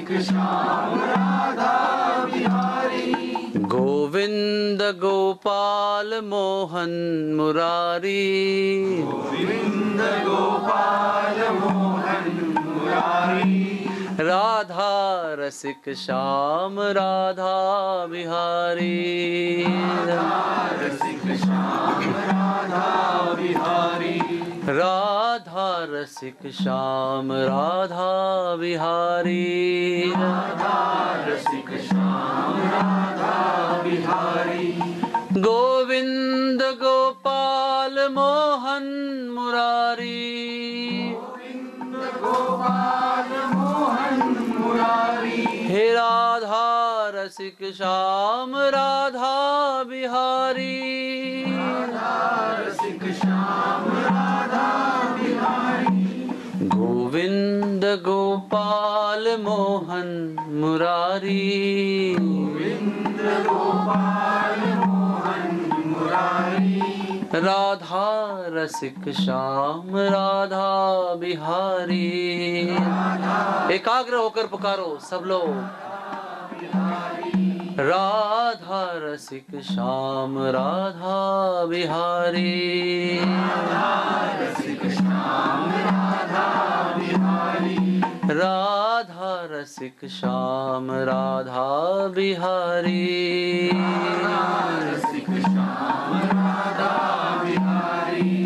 रसिक श्याम राधा बिहारी। गोविंद गोपाल मोहन मुरारी, गोविंद गोपाल मोहन मुरारी। राधा रसिक श्याम राधा बिहारी, राधा रसिक श्याम राधा बिहारी। राधा रसिक श्याम राधा बिहारी, राधा रसिक श्याम राधा बिहारी। गोविंद गोपाल मोहन मुरारी, गोविंद गोपाल मोहन मुरारी। हे राधा रसिक श्याम राधा बिहारी, राधा रसिक श्याम राधा बिहारी। गोविंद गोपाल मोहन मुरारी, गोविंद गोपाल मोहन मुरारी। राधा रसिक श्याम राधा बिहारी। एकाग्र होकर पुकारो सब लोग। राधा रसिक श्याम राधा बिहारी, राधा रसिक श्याम राधा बिहारी। राधा रसिक श्याम राधा बिहारी, रसिक श्याम राधा बिहारी।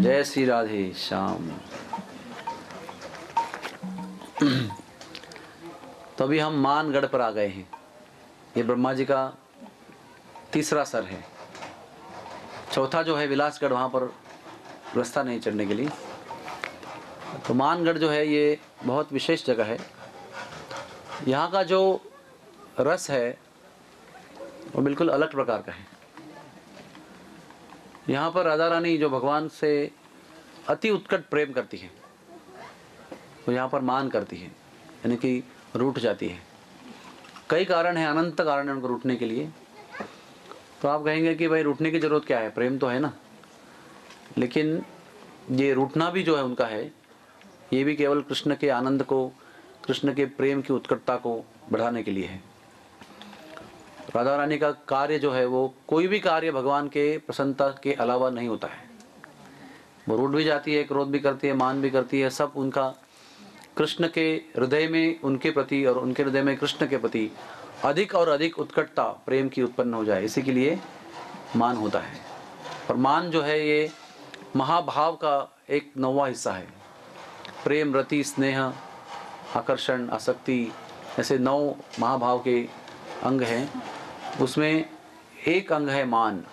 जय श्री राधे श्याम। तो अभी हम मानगढ़ पर आ गए हैं। ये ब्रह्मा जी का तीसरा सर है। चौथा जो है विलासगढ़, वहाँ पर रास्ता नहीं चढ़ने के लिए। तो मानगढ़ जो है ये बहुत विशेष जगह है। यहाँ का जो रस है वो बिल्कुल अलग प्रकार का है। यहाँ पर राधा रानी जो भगवान से अति उत्कट प्रेम करती है, वो यहाँ पर मान करती है, यानी कि रूठ जाती है। कई कारण हैं, अनंत कारण है उनको रूठने के लिए। तो आप कहेंगे कि भाई रूठने की ज़रूरत क्या है, प्रेम तो है ना। लेकिन ये रूठना भी जो है उनका है, ये भी केवल कृष्ण के आनंद को, कृष्ण के प्रेम की उत्कटता को बढ़ाने के लिए है। राधा रानी का कार्य जो है वो कोई भी कार्य भगवान के प्रसन्नता के अलावा नहीं होता है। वो रूठ भी जाती है, क्रोध भी करती है, मान भी करती है, सब उनका कृष्ण के हृदय में उनके प्रति और उनके हृदय में कृष्ण के प्रति अधिक और अधिक उत्कटता प्रेम की उत्पन्न हो जाए, इसी के लिए मान होता है। और मान जो है ये महाभाव का एक 9वां हिस्सा है। प्रेम, रति, स्नेह, आकर्षण, आसक्ति, ऐसे 9 महाभाव के अंग हैं। उसमें एक अंग है मान,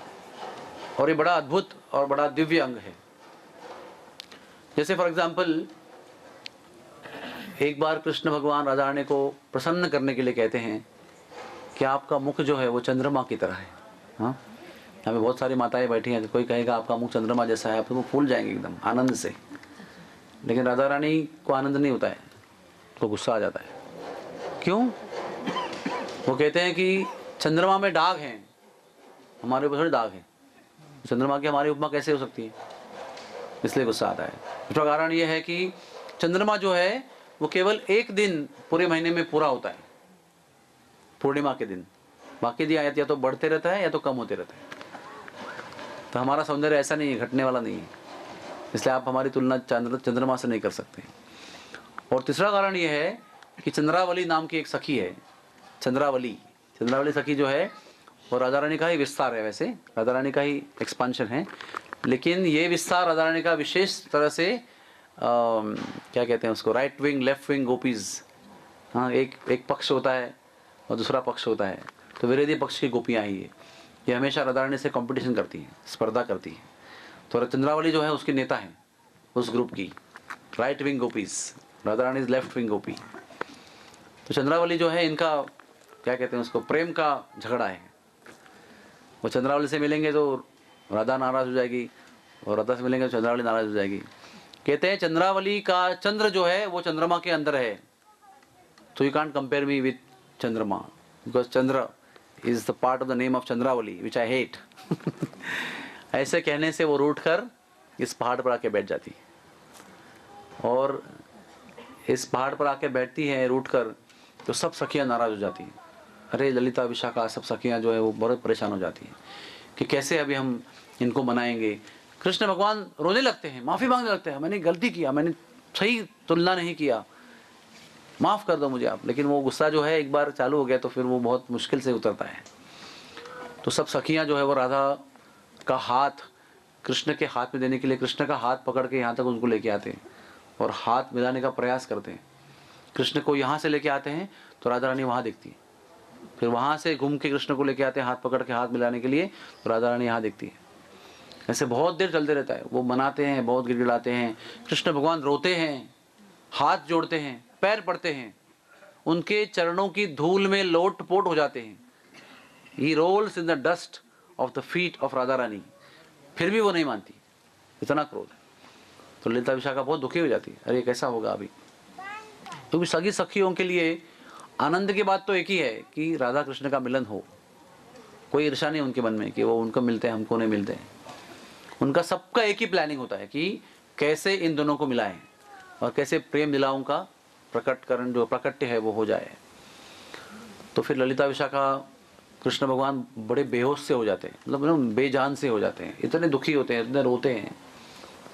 और ये बड़ा अद्भुत और बड़ा दिव्य अंग है। जैसे फॉर एग्जाम्पल एक बार कृष्ण भगवान राधा रानी को प्रसन्न करने के लिए कहते हैं कि आपका मुख जो है वो चंद्रमा की तरह है। हाँ, यहाँ पे बहुत सारी माताएं बैठी हैं, कोई कहेगा आपका मुख चंद्रमा जैसा है, आप तो फूल जाएंगे एकदम आनंद से। लेकिन राधा रानी को आनंद नहीं होता है, तो गुस्सा आ जाता है। क्यों? वो कहते हैं कि चंद्रमा में दाग हैं, हमारे ऊपर थोड़े दाग हैं, चंद्रमा की हमारी उपमा कैसे हो सकती है, इसलिए गुस्सा आता है। इसका कारण ये है कि चंद्रमा जो है वो केवल एक दिन पूरे महीने में पूरा होता है, पूर्णिमा के दिन। बाकी दिन या तो बढ़ते रहता है या तो कम होते रहता है। तो हमारा सौंदर्य ऐसा नहीं है, घटने वाला नहीं है, इसलिए आप हमारी तुलना चंद्रमा से नहीं कर सकते। और तीसरा कारण ये है कि चंद्रावली नाम की एक सखी है। चंद्रावली सखी जो है वो राधा रानी का ही विस्तार है। वैसे राधा रानी का ही एक्सपांशन है, लेकिन ये विस्तार राधा रानी का विशेष तरह से क्या कहते हैं उसको, right wing left wing gopis. हाँ, एक पक्ष होता है और दूसरा पक्ष होता है। तो विरोधी पक्ष की गोपियाँ ही ये हमेशा राधा रानी से कंपटीशन करती हैं, स्पर्धा करती हैं। तो चंद्रावली जो है उसके नेता हैं उस ग्रुप की, right wing gopis. Radha Rani is left wing gopi. तो चंद्रावली जो है इनका क्या कहते हैं उसको, प्रेम का झगड़ा है। वो चंद्रावली से मिलेंगे तो राधा नाराज हो जाएगी, और राधा से मिलेंगे तो चंद्रावली नाराज हो जाएगी। कहते हैं चंद्रावली का चंद्र जो है वो चंद्रमा के अंदर है, तो you can't compare me with Chandrama, because Chandra is the part of the name of Chandravali which I hate. ऐसे कहने से वो रूठ कर इस पहाड़ पर आके बैठ जाती है, और इस पहाड़ पर आके बैठती है रूठ कर, तो सब सखियाँ नाराज़ हो जाती हैं। अरे ललिता विशाखा सब सखियाँ जो है वो बहुत परेशान हो जाती हैं कि कैसे अभी हम इनको मनाएंगे। कृष्ण भगवान रोने लगते हैं, माफ़ी मांगने लगते हैं, मैंने गलती किया, मैंने सही तुलना नहीं किया, माफ़ कर दो मुझे आप। लेकिन वो गुस्सा जो है एक बार चालू हो गया तो फिर वो बहुत मुश्किल से उतरता है। तो सब सखियाँ जो है वो राधा का हाथ कृष्ण के हाथ में देने के लिए कृष्ण का हाथ पकड़ के यहाँ तक उनको लेके आते हैं और हाथ मिलाने का प्रयास करते हैं। कृष्ण को यहाँ से लेके आते हैं तो राधा रानी वहाँ दिखती है, फिर वहाँ से घूम के कृष्ण को लेके आते हैं हाथ पकड़ के हाथ मिलाने के लिए, तो राधा रानी यहाँ दिखती है। ऐसे बहुत देर चलते रहता है। वो मनाते हैं, बहुत गिड़गिड़ाते हैं, कृष्ण भगवान रोते हैं, हाथ जोड़ते हैं, पैर पड़ते हैं, उनके चरणों की धूल में लोट पोट हो जाते हैं। He rolls in the dust of the feet of Radha Rani, फिर भी वो नहीं मानती, इतना क्रोध है। तो ललिता विशाखा बहुत दुखी हो जाती है, अरे कैसा होगा अभी। क्योंकि सगी सखियों के लिए आनंद की बात तो एक ही है कि राधा कृष्ण का मिलन हो। कोई ईर्षा नहीं उनके मन में कि वो उनको मिलते हैं हमको नहीं मिलते हैं। उनका सबका एक ही प्लानिंग होता है कि कैसे इन दोनों को मिलाएं और कैसे प्रेम लीलाओं का प्रकटकरण जो प्रकट्य है वो हो जाए। तो फिर ललिता विशाखा कृष्ण भगवान बड़े बेहोश से हो जाते हैं, मतलब बेजान से हो जाते हैं, इतने दुखी होते हैं, इतने रोते हैं,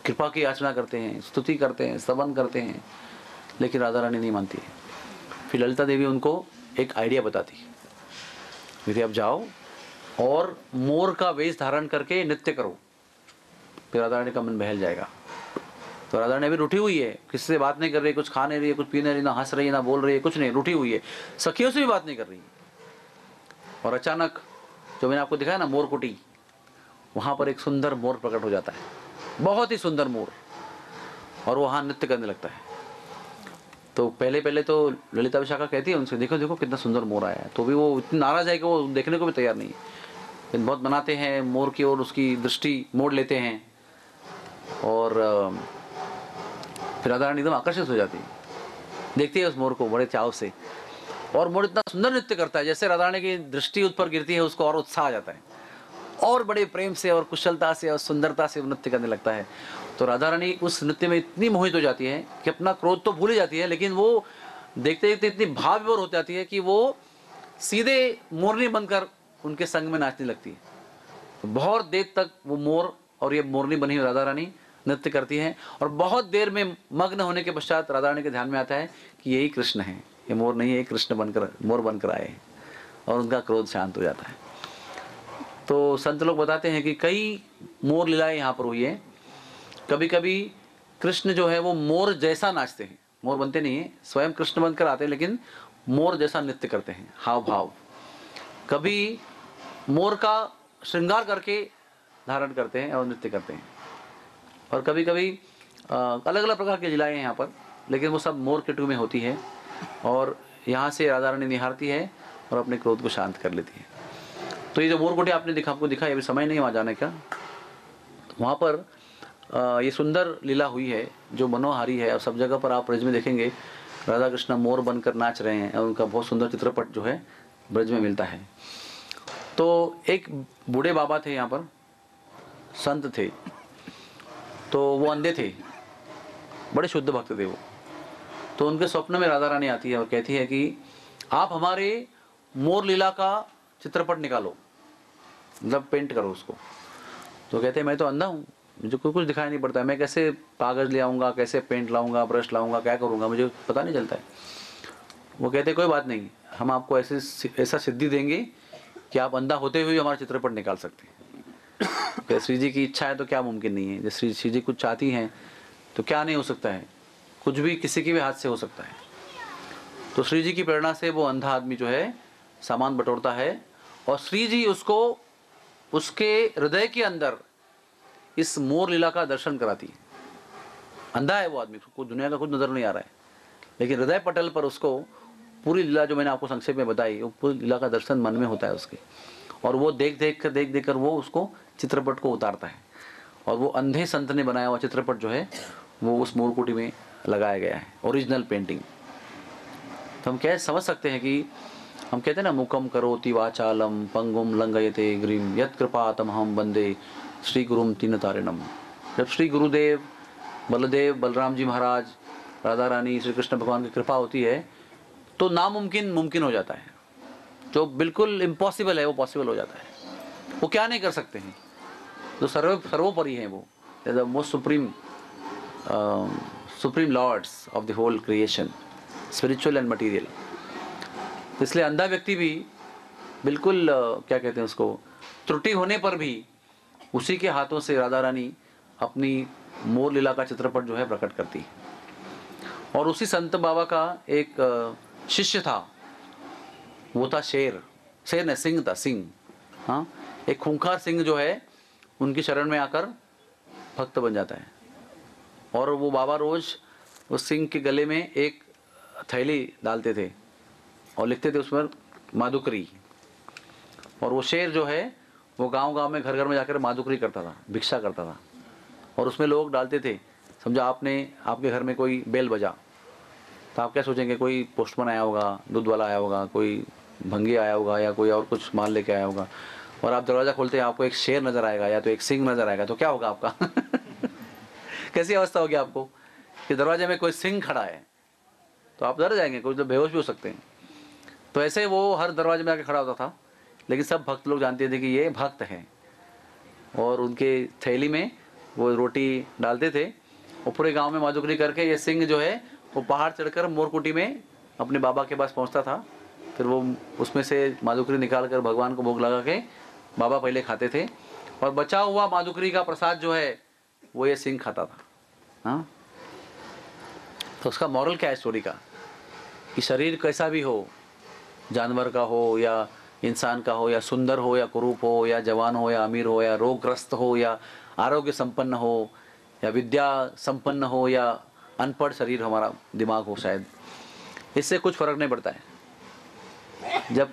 कृपा की याचना करते हैं, स्तुति करते हैं, स्तवन करते हैं, लेकिन राधा रानी नहीं मानती है। फिर ललिता देवी उनको एक आइडिया बताती है, यदि आप जाओ और मोर का वेश धारण करके नृत्य करो, फिर राधा रानी का मन बहल जाएगा। तो राधा रानी अभी रूठी हुई है, किसी से बात नहीं कर रही, कुछ खा नहीं रही है, कुछ पी नहीं रही, ना हंस रही है, ना बोल रही है, कुछ नहीं, रूठी हुई है, सखियों से भी बात नहीं कर रही। और अचानक जो मैंने आपको दिखाया ना मोर कुटी, वहाँ पर एक सुंदर मोर प्रकट हो जाता है, बहुत ही सुंदर मोर, और वहाँ नृत्य करने लगता है। तो पहले पहले तो ललिता विशाखा कहती है उनसे, देखो देखो कितना सुंदर मोर आया है। तो भी वो इतनी नाराज है कि वो देखने को भी तैयार नहीं है। फिर बहुत मनाते हैं, मोर की ओर उसकी दृष्टि मोड़ लेते हैं और फिर राधा रानी एकदम आकर्षित हो जाती है, देखती है उस मोर को बड़े चाव से। और मोर इतना सुंदर नृत्य करता है, जैसे राधा रानी की दृष्टि उस पर गिरती है उसको और उत्साह आ जाता है और बड़े प्रेम से और कुशलता से और सुंदरता से नृत्य करने लगता है। तो राधा रानी उस नृत्य में इतनी मोहित हो जाती है कि अपना क्रोध तो भूल ही जाती है, लेकिन वो देखते देखते इतनी भाव विभोर हो जाती है कि वो सीधे मोरनी बनकर उनके संग में नाचने लगती है। तो बहुत देर तक वो मोर और ये मोरनी बनी हुई राधा रानी नृत्य करती हैं और बहुत देर में मग्न होने के पश्चात राधा रानी के ध्यान में आता है कि यही कृष्ण है, ये मोर नहीं है, कृष्ण बनकर मोर बनकर आए हैं, और उनका क्रोध शांत हो जाता है। तो संत लोग बताते हैं कि कई मोर लीलाएं यहाँ पर हुई है। कभी कभी कृष्ण जो है वो मोर जैसा नाचते हैं, मोर बनते नहीं है, स्वयं कृष्ण बनकर आते हैं, लेकिन मोर जैसा नृत्य करते हैं, हाव भाव। कभी मोर का श्रृंगार करके धारण करते हैं और नृत्य करते हैं। और कभी कभी अलग अलग प्रकार की लीलाएं हैं यहाँ पर, लेकिन वो सब मोर केटू में होती है। और यहाँ से राधा रानी निहारती है और अपने क्रोध को शांत कर लेती है। तो ये जो मोर कोटे आपने आपको दिखा, अभी समय नहीं वहाँ जाने का, वहाँ पर ये सुंदर लीला हुई है जो मनोहारी है। और सब जगह पर आप ब्रज में देखेंगे राधा कृष्ण मोर बनकर नाच रहे हैं और उनका बहुत सुंदर चित्रपट जो है ब्रज में मिलता है। तो एक बूढ़े बाबा थे यहाँ पर, संत थे, तो वो अंधे थे, बड़े शुद्ध भक्त थे वो। तो उनके स्वप्न में राधा रानी आती है और कहती है कि आप हमारे मोर लीला का चित्रपट निकालो, मतलब पेंट करो उसको। तो कहते हैं मैं तो अंधा हूँ, मुझे कुछ दिखाई नहीं पड़ता है, मैं कैसे कागज़ ले आऊँगा, कैसे पेंट लाऊंगा, ब्रश लाऊंगा, क्या करूँगा, मुझे पता नहीं चलता है। वो कहते कोई बात नहीं, हम आपको ऐसा सिद्धि देंगे कि आप अंधा होते हुए हमारा चित्रपट निकाल सकते हैं। तो श्री जी की इच्छा है तो क्या मुमकिन नहीं है, जब श्री जी कुछ चाहती हैं तो क्या नहीं हो सकता है, कुछ भी किसी के भी हाथ से हो सकता है। तो श्री जी की प्रेरणा से वो अंधा आदमी जो है सामान बटोरता है और श्री जी उसको उसके हृदय के अंदर इस मोर लीला का दर्शन कराती है। अंधा है वो आदमी, उसको दुनिया का कुछ नजर नहीं आ रहा है, लेकिन हृदय पटल पर उसको पूरी लीला जो मैंने आपको संक्षेप में बताई, वो पूरी लीला का दर्शन मन में होता है उसके। और वो देख देख कर वो उसको चित्रपट को उतारता है और वो अंधे संत ने बनाया हुआ चित्रपट जो है वो उस मोरकुटी में लगाया गया है, ओरिजिनल पेंटिंग। तो हम क्या समझ सकते हैं कि हम कहते हैं ना, मुकम करोति वाचालम पंगुम लंघयते गिरिम यत् कृपातम हम वंदे श्री गुरुम तीन तारिणम। जब श्री गुरुदेव बलदेव बलराम जी महाराज, राधा रानी, श्री कृष्ण भगवान की कृपा होती है तो नामुमकिन मुमकिन हो जाता है, जो बिल्कुल इम्पॉसिबल है वो पॉसिबल हो जाता है। वो क्या नहीं कर सकते हैं, जो सर्वोपरि हैं, वो the most supreme lords of the whole creation, spiritual and material. इसलिए अंधा व्यक्ति भी बिल्कुल क्या कहते हैं उसको, त्रुटि होने पर भी उसी के हाथों से राधा रानी अपनी मोर लीला का चित्रपट जो है प्रकट करती है। और उसी संत बाबा का एक शिष्य था, वो था शेर नहीं, सिंह था, सिंह। हाँ, एक खूंखार सिंह जो है उनकी शरण में आकर भक्त बन जाता है। और वो बाबा रोज उस सिंह के गले में एक थैली डालते थे और लिखते थे उसमें माधुकरी। और वो शेर जो है वो गांव-गांव में, घर घर में जाकर माधुकरी करता था, भिक्षा करता था। और उसमें लोग डालते थे, समझो आपके घर में कोई बेल बजा तो आप क्या सोचेंगे, कोई पोस्टमैन आया होगा, दूध वाला आया होगा, कोई भंगी आया होगा, या कोई और कुछ माल लेके आया होगा। और आप दरवाज़ा खोलते हैं, आपको एक शेर नज़र आएगा या तो एक सिंह नज़र आएगा, तो क्या होगा आपका? कैसी अवस्था होगी आपको कि दरवाजे में कोई सिंह खड़ा है, तो आप डर जाएंगे, कुछ तो बेहोश भी हो सकते हैं। तो ऐसे वो हर दरवाजे में आके खड़ा होता था, लेकिन सब भक्त लोग जानते थे कि ये भक्त हैं। और उनके थैली में वो रोटी डालते थे और पूरे गांव में माधुकरी करके ये सिंह जो है वो पहाड़ चढ़कर मोरकुटी में अपने बाबा के पास पहुंचता था। फिर वो उसमें से माधुकरी निकाल कर भगवान को भोग लगा के बाबा पहले खाते थे, और बचा हुआ माधुकरी का प्रसाद जो है वो ये सिंह खाता था। हाँ, तो उसका मॉरल क्या है स्टोरी का, कि शरीर कैसा भी हो, जानवर का हो या इंसान का हो, या सुंदर हो या कुरूप हो, या जवान हो या अमीर हो, या रोगग्रस्त हो या आरोग्य संपन्न हो, या विद्या संपन्न हो या अनपढ़ शरीर हमारा दिमाग हो, शायद इससे कुछ फर्क नहीं पड़ता है। जब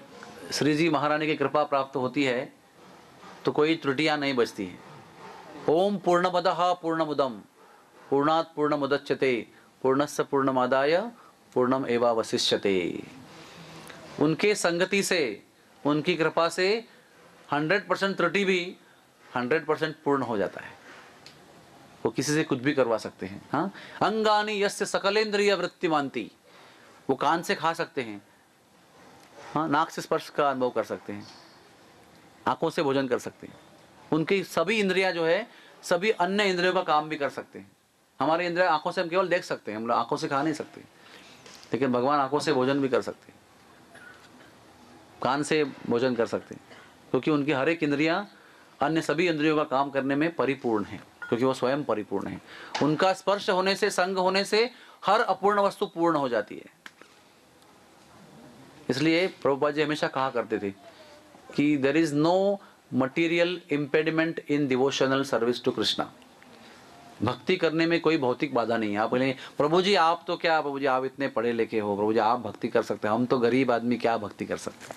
श्री जी महारानी की कृपा प्राप्त होती है तो कोई त्रुटियां नहीं बचती हैं। ओम पूर्णमदः पूर्णमुदम पूर्णात् पूर्णमुदच्यते पूर्णस्य पूर्णमादाय पूर्णम एवावशिष्यते। उनके संगति से, उनकी कृपा से 100% त्रुटि भी 100% पूर्ण हो जाता है। वो किसी से कुछ भी करवा सकते हैं। हाँ, अंगानी यस्य सकलेंद्रिय वृत्तिमांति, वो कान से खा सकते हैं, हाँ, नाक से स्पर्श का अनुभव कर सकते हैं, आंखों से भोजन कर सकते हैं। उनकी सभी इंद्रियां जो है सभी अन्य इंद्रियों का काम भी कर सकते हैं। हमारे इंद्रियां आंखों से हम केवल देख सकते हैं, हम लोग आंखों से खा नहीं सकते, लेकिन भगवान आंखों से भोजन भी कर सकते हैं, कान से भोजन कर सकते हैं, क्योंकि उनकी हर एक इंद्रियां अन्य सभी इंद्रियों का काम करने में परिपूर्ण है, क्योंकि वो स्वयं परिपूर्ण है। उनका स्पर्श होने से, संग होने से हर अपूर्ण वस्तु पूर्ण हो जाती है। इसलिए प्रभुपाद जी हमेशा कहा करते थे कि there is no material impediment in devotional service to Krishna. भक्ति करने में कोई भौतिक बाधा नहीं है। आप बोले प्रभु जी आप तो क्या, प्रभु जी आप इतने पढ़े लिखे हो, प्रभु जी आप भक्ति कर सकते हैं, हम तो गरीब आदमी क्या भक्ति कर सकते हैं,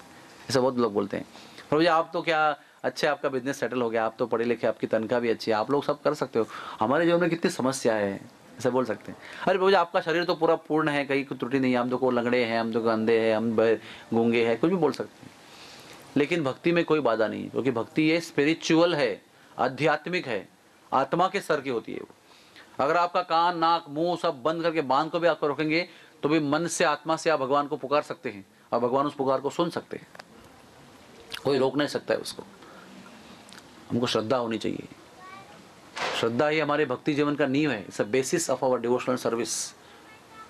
ऐसा बहुत लोग बोलते हैं। प्रभु जी आप तो क्या अच्छे, आपका बिजनेस सेटल हो गया, आप तो पढ़े लिखे, आपकी तनख्वाह भी अच्छी है, आप लोग सब कर सकते हो, हमारे जीवन में कितनी समस्या है, ऐसा बोल सकते हैं। अरे प्रभु जी आपका शरीर तो पूरा पूर्ण है, कहीं कोई त्रुटि नहीं है, हम तो को लंगड़े हैं, हम तो अंधे हैं, हम गूंगे हैं, कुछ भी बोल सकते हैं, लेकिन भक्ति में कोई बाधा नहीं, क्योंकि भक्ति ये स्पिरिचुअल है, आध्यात्मिक है, आत्मा के स्तर की होती है वो। अगर आपका कान नाक मुंह सब बंद करके बांध को भी आपको रोकेंगे तो भी मन से आत्मा से आप भगवान को पुकार सकते हैं, और भगवान उस पुकार को सुन सकते हैं, कोई रोक नहीं सकता है उसको। हमको श्रद्धा होनी चाहिए, श्रद्धा ही हमारे भक्ति जीवन का नींव है, it's a basis of our devotional service.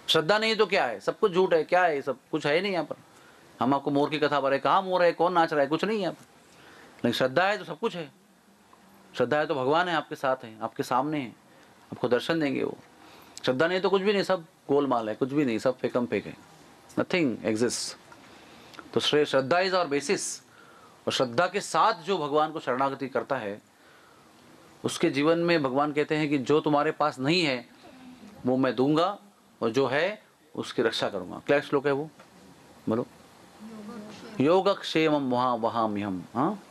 श्रद्धा नहीं तो क्या है, सब कुछ झूठ है, क्या है, सब कुछ है नहीं यहाँ पर। हम आपको मोर की कथा बताए, कहाँ मोर है, कौन नाच रहा है, कुछ नहीं है यहाँ पर, लेकिन श्रद्धा है तो सब कुछ है। श्रद्धा है तो भगवान है, आपके साथ है, आपके सामने है, आपको दर्शन देंगे वो। श्रद्धा नहीं तो कुछ भी नहीं, सब गोलमाल है, कुछ भी नहीं, सब फेकम फेक है, नथिंग एग्जिस्ट। तो श्रद्धा इज आवर बेसिस, और श्रद्धा के साथ जो भगवान को शरणागति करता है उसके जीवन में भगवान कहते हैं कि जो तुम्हारे पास नहीं है वो मैं दूंगा, और जो है उसकी रक्षा करूंगा। क्या श्लोक है वो, बोलो। योगक्षेमम वहां वहाम्यहम। हाँ,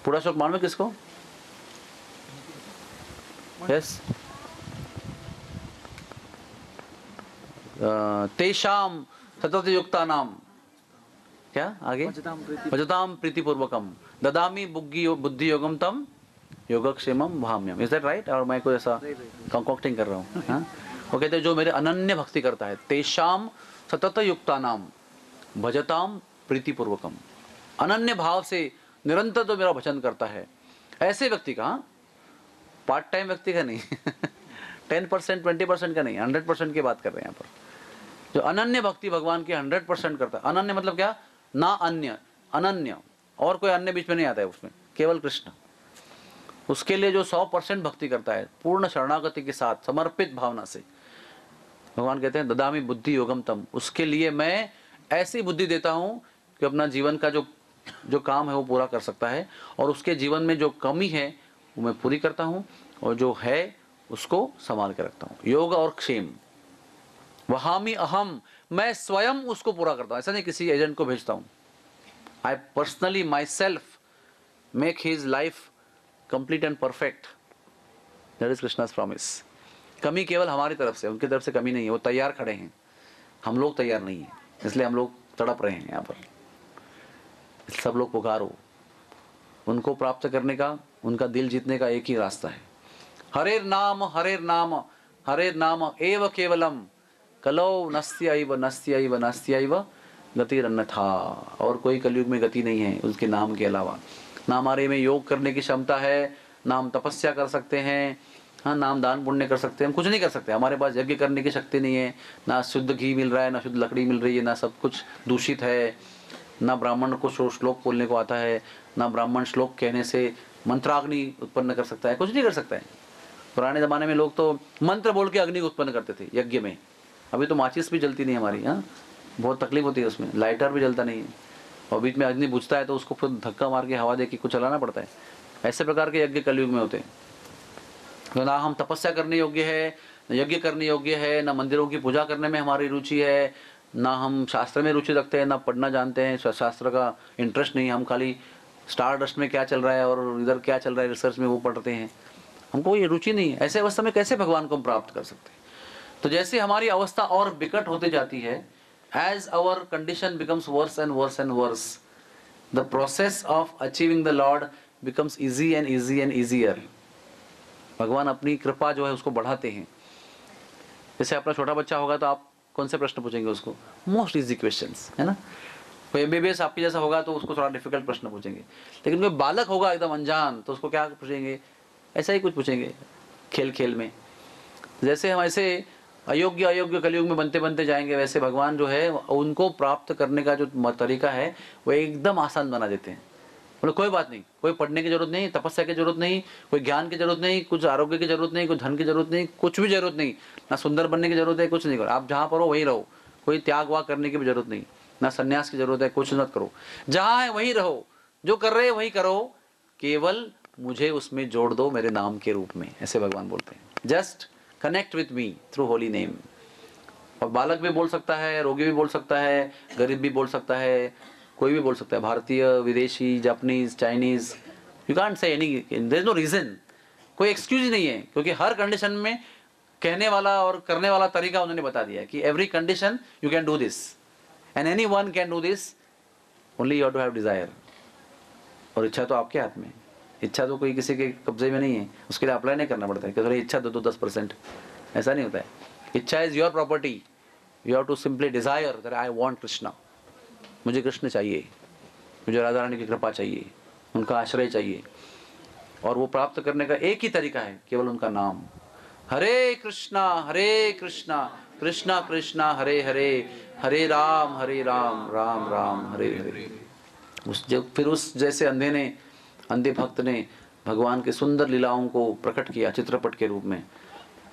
पूरा श्लोक मालूम है किसको? यस, तेषाम सतत युक्ता नाम, क्या आगे, भजताम प्रीतिपूर्वकम ददामी बुद्धि योगम तम योगक्षेमम वहाम्यहम। Is that right? और मैं कोई ऐसा कंकॉक्टिंग कर रहा हूँ? हाँ, वो कहते हैं जो मेरे अनन्य भक्ति करता है, तेषाम सतत युक्तानाम भजताम प्रीतिपूर्वकम। अनन्य भाव से निरंतर जो मेरा भजन करता है, ऐसे व्यक्ति का, पार्ट टाइम व्यक्ति का नहीं 10% 20% का नहीं, 100% की बात कर रहे हैं यहाँ पर। जो अनन्य भक्ति भगवान की 100% करता है। अनन्य मतलब क्या? ना अन्य, अनन्य, और कोई अन्य बीच में नहीं आता है उसमें, केवल कृष्ण। उसके लिए जो 100% भक्ति करता है, पूर्ण शरणागति के साथ, समर्पित भावना से, भगवान कहते हैं ददामि बुद्धि योगम तम, उसके लिए मैं ऐसी बुद्धि देता हूँ कि अपना जीवन का जो काम है वो पूरा कर सकता है, और उसके जीवन में जो कमी है वो मैं पूरी करता हूँ, और जो है उसको संभाल के रखता हूँ। योग और क्षेम, वहामी अहम, मैं स्वयं उसको पूरा करता हूँ, ऐसा नहीं किसी एजेंट को भेजता हूँ। I personally myself make his life complete and perfect. That is Krishna's promise. कमी केवल हमारी तरफ से, उनकी तरफ से कमी नहीं है। वो तैयार खड़े हैं, हम लोग तैयार नहीं हैं, इसलिए हम लोग तड़प रहे हैं यहाँ पर। सब लोग पुकारो, उनको प्राप्त करने का, उनका दिल जीतने का एक ही रास्ता है। हरेर नाम हरेर नाम हरेर नाम एव केवलम, कलो नस्त्यैव नस्त्यैव नस्त्यैव गतिरन्यथा। और कोई कलयुग में गति नहीं है उसके नाम के अलावा। ना हमारे में योग करने की क्षमता है, ना हम तपस्या कर सकते हैं, हाँ, नाम दान पुण्य कर सकते हैं, हम कुछ नहीं कर सकते। हमारे पास यज्ञ करने की शक्ति नहीं है, ना शुद्ध घी मिल रहा है, ना शुद्ध लकड़ी मिल रही है, ना सब कुछ दूषित है, ना ब्राह्मण को श्लोक बोलने को आता है, ना ब्राह्मण श्लोक कहने से मंत्राग्नि उत्पन्न कर सकता है, कुछ नहीं कर सकता है। पुराने ज़माने में लोग तो मंत्र बोल के अग्नि उत्पन्न करते थे यज्ञ में। अभी तो माचिस भी जलती नहीं हमारी, हाँ, बहुत तकलीफ होती है उसमें, लाइटर भी जलता नहीं है, और बीच में अग्नि बुझता है तो उसको फिर धक्का मार के हवा दे के कुछ चलाना पड़ता है। ऐसे प्रकार के यज्ञ कलयुग में होते हैं। तो ना हम तपस्या करने योग्य है, न यज्ञ करने योग्य है, ना मंदिरों की पूजा करने में हमारी रुचि है, ना हम शास्त्र में रुचि रखते हैं, ना पढ़ना जानते हैं, शास्त्र का इंटरेस्ट नहीं। हम खाली स्टार डस्ट में क्या चल रहा है और इधर क्या चल रहा है रिसर्च में वो पढ़ते हैं, हमको ये रुचि नहीं है। ऐसे अवस्था में कैसे भगवान को हम प्राप्त कर सकते हैं? तो जैसे हमारी अवस्था और विकट होते जाती है, as our condition becomes worse and worse and worse, the process of achieving the lord becomes easy and easy and easier. भगवान अपनी कृपा जो है उसको बढ़ाते हैं। जैसे अपना छोटा बच्चा होगा तो आप कौन से प्रश्न पूछेंगे उसको? मोस्ट इजी क्वेश्चंस, है ना। कोई एमबीबीएस आपके जैसा होगा तो उसको थोड़ा डिफिकल्ट प्रश्न पूछेंगे, लेकिन कोई बालक होगा एकदम अनजान तो उसको क्या पूछेंगे? ऐसा ही कुछ पूछेंगे खेल खेल में। जैसे हम ऐसे अयोग्य कलयुग में बनते बनते जाएंगे, वैसे भगवान जो है उनको प्राप्त करने का जो तरीका है वो एकदम आसान बना देते हैं। बोले कोई बात नहीं, कोई पढ़ने की जरूरत नहीं, तपस्या की जरूरत नहीं, कोई ज्ञान की जरूरत नहीं, कुछ आरोग्य की जरूरत नहीं, कुछ धन की जरूरत नहीं, कुछ भी जरूरत नहीं, ना सुंदर बनने की जरूरत है, कुछ नहीं करो। आप जहाँ पर हो वहीं रहो, कोई त्याग वाग करने की भी जरूरत नहीं, ना संन्यास की जरूरत है, कुछ मत करो, जहाँ है वहीं रहो, जो कर रहे हैं वही करो, केवल मुझे उसमें जोड़ दो मेरे नाम के रूप में, ऐसे भगवान बोलते हैं। Just connect with me through holy name. और बालक भी बोल सकता है, रोगी भी बोल सकता है, गरीब भी बोल सकता है, कोई भी बोल सकता है, भारतीय, विदेशी, Japanese, Chinese, you can't say any, there is no reason, कोई एक्सक्यूज ही नहीं है, क्योंकि हर कंडीशन में कहने वाला और करने वाला तरीका उन्होंने बता दिया है कि every condition you can do this and any one can do this, only you have to have desire. और इच्छा तो आपके हाथ में, इच्छा तो कोई किसी के कब्जे में नहीं है, उसके लिए अप्लाई नहीं करना पड़ता है कि थोड़ी इच्छा दो तो 10%, ऐसा नहीं होता है। इच्छा is your property, you have to simply desire that I want Krishna, मुझे कृष्ण चाहिए, मुझे राधा रानी की कृपा चाहिए, उनका आश्रय चाहिए। और वो प्राप्त करने का एक ही तरीका है, केवल उनका नाम। हरे कृष्णा कृष्णा कृष्णा हरे हरे, हरे राम राम राम हरे हरे। फिर उस जैसे अंधे भक्त ने भगवान के सुंदर लीलाओं को प्रकट किया चित्रपट के रूप में।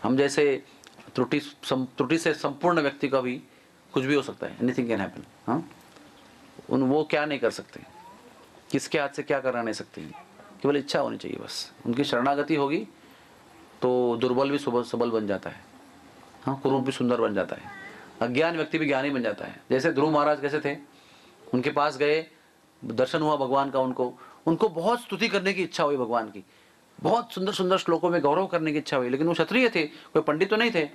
हम जैसे त्रुटि से संपूर्ण व्यक्ति का भी कुछ भी हो सकता है, एनीथिंग कैन हैपन। हाँ, वो क्या नहीं कर सकते, किसके हाथ से क्या करा नहीं सकते, केवल इच्छा होनी चाहिए बस। उनकी शरणागति होगी तो दुर्बल भी सबल बन जाता है, हाँ, कुरूप भी सुंदर बन जाता है, अज्ञान व्यक्ति भी ज्ञानी बन जाता है। जैसे ध्रुव महाराज कैसे थे, उनके पास गए, दर्शन हुआ भगवान का, उनको बहुत स्तुति करने की इच्छा हुई भगवान की, बहुत सुंदर सुंदर श्लोकों में गौरव करने की इच्छा हुई, लेकिन वो क्षत्रिय थे, कोई पंडित तो नहीं थे।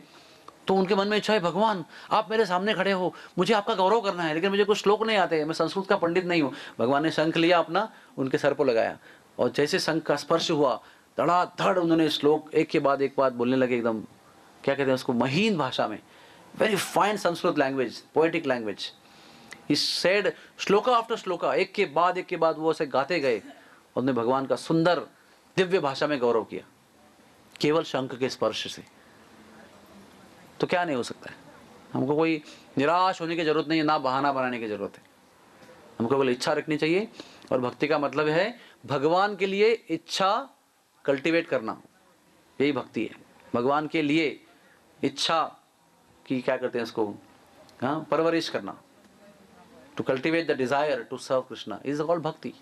तो उनके मन में इच्छा है, भगवान आप मेरे सामने खड़े हो, मुझे आपका गौरव करना है, लेकिन मुझे कुछ श्लोक नहीं आते, मैं संस्कृत का पंडित नहीं हूँ। भगवान ने शंख लिया अपना, उनके सर पर लगाया, और जैसे शंख का स्पर्श हुआ, धड़ाधड़ उन्होंने श्लोक एक के बाद एक बात बोलने लगे, एकदम क्या कहते हैं उसको, महीन भाषा में, very fine Sanskrit language, poetic language. He said shloka after shloka, एक के बाद वो ऐसे गाते गए, उन्होंने भगवान का सुंदर दिव्य भाषा में गौरव किया, केवल शंख के स्पर्श से। तो क्या नहीं हो सकता है। हमको कोई निराश होने की जरूरत नहीं है, ना बहाना बनाने की जरूरत है। हमको केवल इच्छा रखनी चाहिए, और भक्ति का मतलब है भगवान के लिए इच्छा कल्टीवेट करना, यही भक्ति है। भगवान के लिए इच्छा की क्या कहते हैं इसको, हाँ, परवरिश करना। To cultivate the desire to serve Krishna is all bhakti.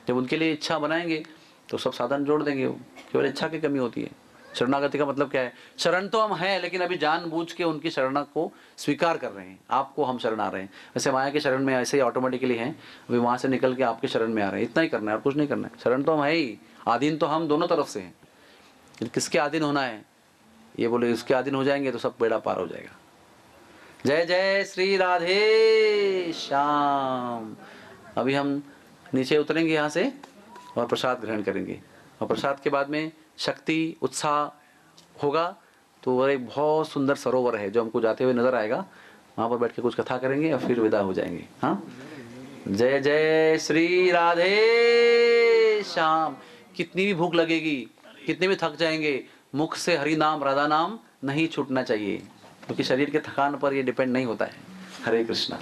जब उनके लिए इच्छा बनाएंगे तो सब साधन जोड़ देंगे, वो केवल इच्छा की कमी होती है। शरणागति का मतलब क्या है? शरण तो हम हैं, लेकिन अभी जानबूझ के उनकी शरण को स्वीकार कर रहे हैं। आपको हम शरण आ रहे हैं, वैसे माया के शरण में ऐसे ही ऑटोमेटिकली हैं, अभी वहाँ से निकल के आपके शरण में आ रहे हैं। इतना ही करना है और कुछ नहीं करना है। शरण तो हम है ही, आधीन तो हम दोनों तरफ से हैं। किसके अधीन होना है? ये बोले इसके अधीन हो जाएंगे तो सब बेड़ा पार हो जाएगा। जय जय श्री राधे श्याम। अभी हम नीचे उतरेंगे यहाँ से और प्रसाद ग्रहण करेंगे, और प्रसाद के बाद में शक्ति उत्साह होगा। तो वो एक बहुत सुंदर सरोवर है जो हमको जाते हुए नजर आएगा, वहाँ पर बैठ के कुछ कथा करेंगे और फिर विदा हो जाएंगे। हाँ, जय जय श्री राधे श्याम। कितनी भी भूख लगेगी, कितने भी थक जाएंगे, मुख से हरि नाम राधा नाम नहीं छूटना चाहिए, क्योंकि शरीर के थकान पर ये डिपेंड नहीं होता है। हरे कृष्णा।